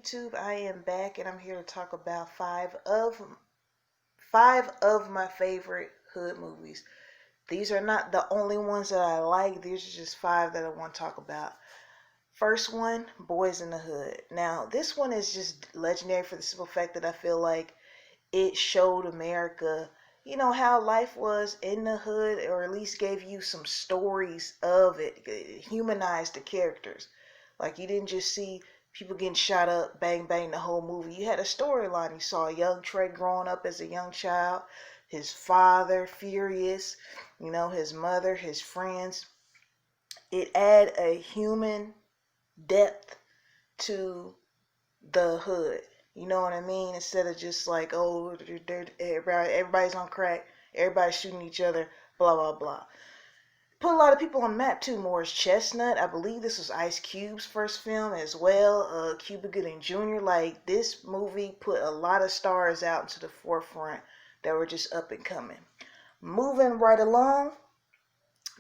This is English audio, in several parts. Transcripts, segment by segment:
YouTube? I am back and I'm here to talk about five of my favorite hood movies. These are not the only ones that I like. These are just five that I want to talk about. First one, Boys in the Hood. Now, this one is just legendary for the simple fact that I feel like it showed America, how life was in the hood, or at least gave you some stories of it. It humanized the characters. Like, you didn't just see people getting shot up, bang, bang, the whole movie. You had a storyline. You saw a young Trey growing up as a young child, his father, furious, his mother, his friends. It add a human depth to the hood. You know what I mean? Instead of just like, oh, everybody's on crack, everybody's shooting each other, blah, blah, blah. Put a lot of people on the map too. Morris Chestnut, I believe this was Ice Cube's first film as well. Cuba Gooding Jr. Like, this movie put a lot of stars out into the forefront that were just up and coming. Moving right along,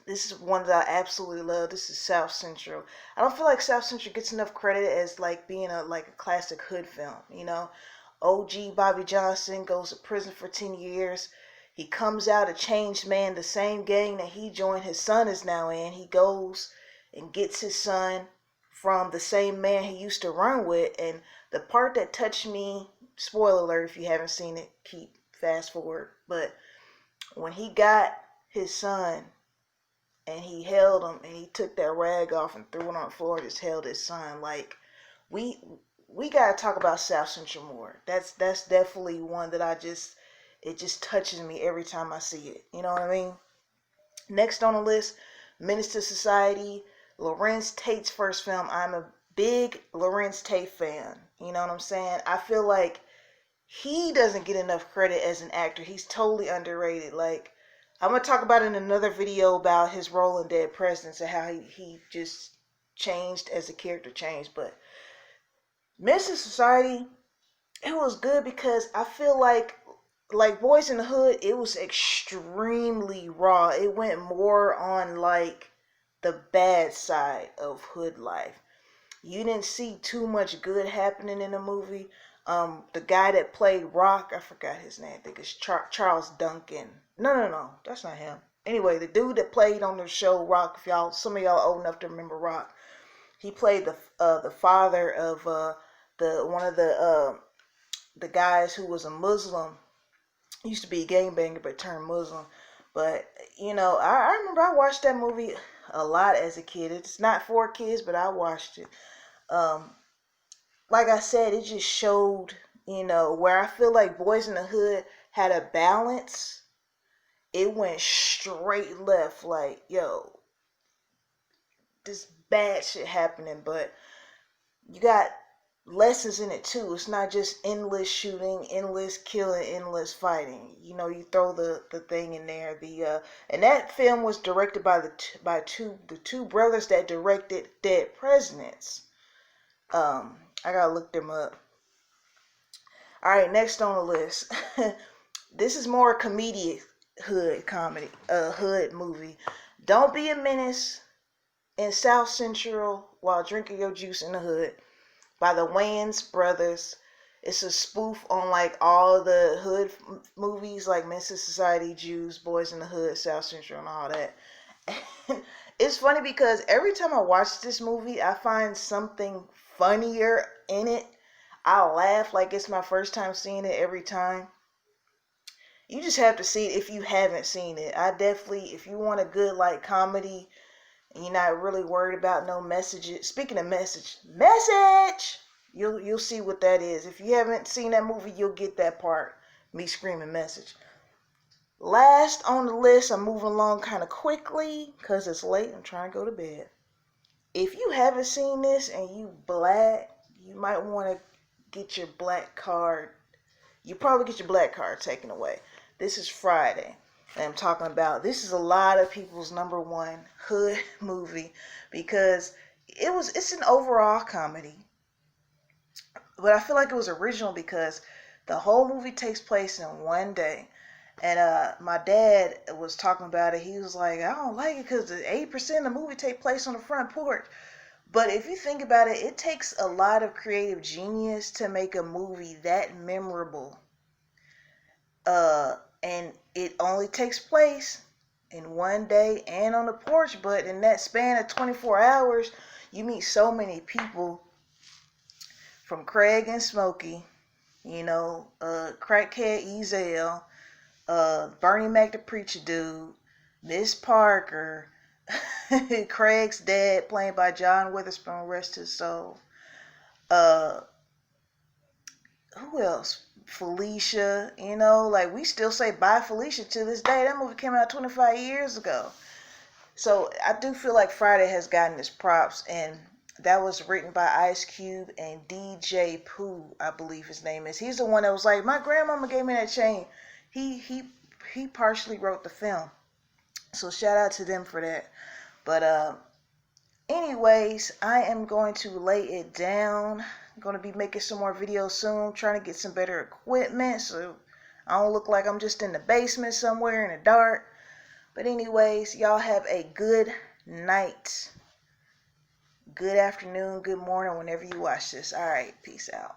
this is one that I absolutely love. This is South Central. I don't feel like South Central gets enough credit as like being a classic hood film. OG Bobby Johnson goes to prison for 10 years. He comes out a changed man. The same gang that he joined, his son is now in. He goes and gets his son from the same man he used to run with. And the part that touched me, spoiler alert if you haven't seen it, keep fast forward. But when he got his son and he held him and he took that rag off and threw it on the floor, just held his son. Like, we gotta talk about South Central more. That's definitely one that it just touches me every time I see it. You know what I mean? Next on the list, Menace to Society, Larenz Tate's first film. I'm a big Larenz Tate fan. You know what I'm saying? I feel like he doesn't get enough credit as an actor. He's totally underrated. Like, I'm going to talk about in another video about his role in Dead Presidents and how he just changed as the character changed. But Menace to Society, it was good because I feel like Boys in the Hood, it was extremely raw. It went more on like the bad side of hood life. You didn't see too much good happening in the movie. The guy that played Rock, I forgot his name. I think it's Charles Duncan. No, that's not him. Anyway, the dude that played on the show Rock, if some of y'all old enough to remember Rock, he played the father of the one of the guys who was a Muslim. He used to be a gangbanger but turned Muslim. But I remember I watched that movie a lot as a kid. It's not for kids, but I watched it. Like I said, it just showed, where I feel like Boys in the Hood had a balance. It went straight left, like, yo, this bad shit happening, but you got lessons in it too. It's not just endless shooting, endless killing, endless fighting. You throw the thing in there. And that film was directed by the two brothers that directed Dead Presidents. I gotta look them up. All right, next on the list. This is more comedic hood comedy, hood movie. Don't Be a Menace in South Central While Drinking Your Juice in the Hood by the Wayans brothers. It's a spoof on like all the hood movies like Menace to Society, Jews, Boys in the Hood, South Central, and all that. And it's funny because every time I watch this movie, I find something funnier in it. I laugh like it's my first time seeing it every time. You just have to see it if you haven't seen it. I definitely, if you want a good like comedy and you're not really worried about no messages. Speaking of message, you'll see what that is. If you haven't seen that movie, you'll get that part. Me screaming message. Last on the list, I'm moving along kind of quickly because it's late. I'm trying to go to bed. If you haven't seen this and you black, you might want to get your black card. You probably get your black card taken away. This is Friday. And I'm talking about, this is a lot of people's number one hood movie because it's an overall comedy. But I feel like it was original because the whole movie takes place in one day. And my dad was talking about it. He was like, I don't like it because 80% of the movie take place on the front porch. But if you think about it, it takes a lot of creative genius to make a movie that memorable. And it only takes place in one day and on the porch, but in that span of 24 hours, you meet so many people, from Craig and Smokey, Crackhead Ezell, Bernie Mac the Preacher Dude, Miss Parker, Craig's dad, played by John Witherspoon, rest his soul. Who else? Felicia, like we still say bye Felicia to this day. That movie came out 25 years ago. So I do feel like Friday has gotten its props, and that was written by Ice Cube and DJ Pooh, I believe his name is. He's the one that was like, my grandmama gave me that chain. He partially wrote the film. So shout out to them for that. But anyways, I am going to lay it down. I'm going to be making some more videos soon, trying to get some better equipment so I don't look like I'm just in the basement somewhere in the dark. But anyways, y'all have a good night, good afternoon, good morning whenever you watch this. All right, peace out.